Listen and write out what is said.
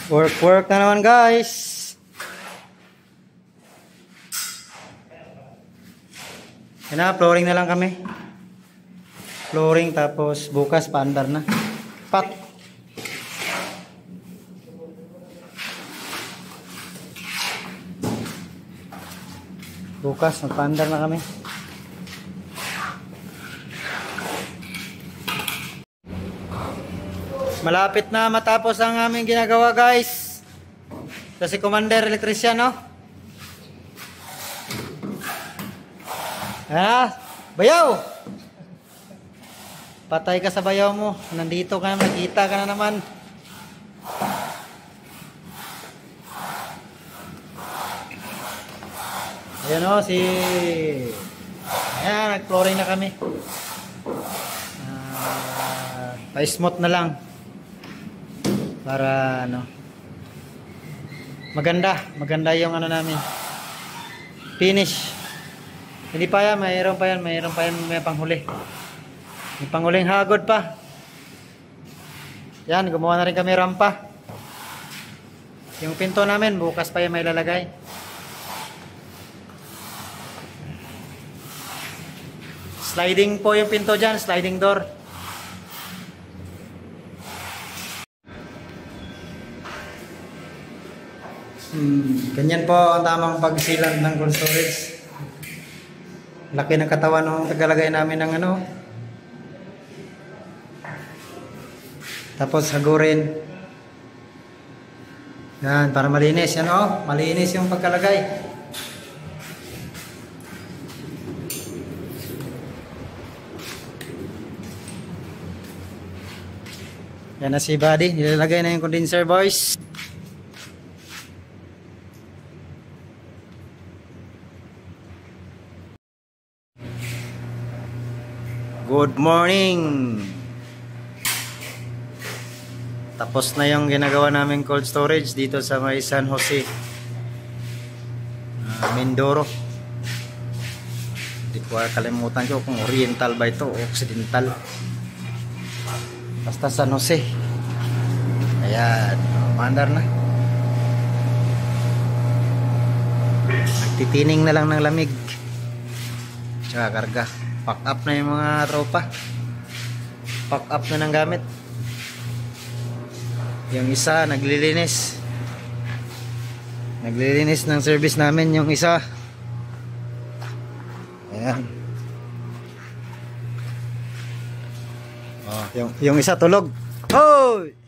Work na naman guys. Yan na, flooring na lang kami. Flooring tapos bukas paandar na. Pak. Bukas magpaandar na kami. Malapit na matapos ang aming ginagawa guys. Kasi commander electrician, no? Bayaw! Patay ka sa bayaw mo. Nandito ka na, nakita ka na naman. Ayan o, ayan, nag-flooring na kami. Pa-smooth na lang. Para ano, maganda yung ano namin, finish. Hindi pa yan, mayroon pa yan, may panghuli, may panghuling hagod pa. Yan, gumawa na rin kami rampa. Yung pinto namin bukas pa yan may lalagay. Sliding po yung pinto dyan, sliding door. Ganyan po ang tamang pagsilang ng cold storage. Laki ng katawan ng tagalagay namin ng ano. Tapos hagurin. Yan, para malinis. Yan o, malinis yung pagkalagay. Yan na si body. Nilalagay na yung condenser boys. Good morning. Tapos na yung ginagawa namin cold storage dito sa may San Jose, Mindoro. Hindi ko kalimutan ko kung oriental ba ito o occidental. Basta San Jose. Ayan, mandar na. Nagtitining na lang ng lamig tsaka karga. Pack up na yung mga tropa. Pack up na ng gamit. Yung isa naglilinis. Naglilinis ng service namin yung isa. Ayan. Oh, yung isa tulog. Hoy!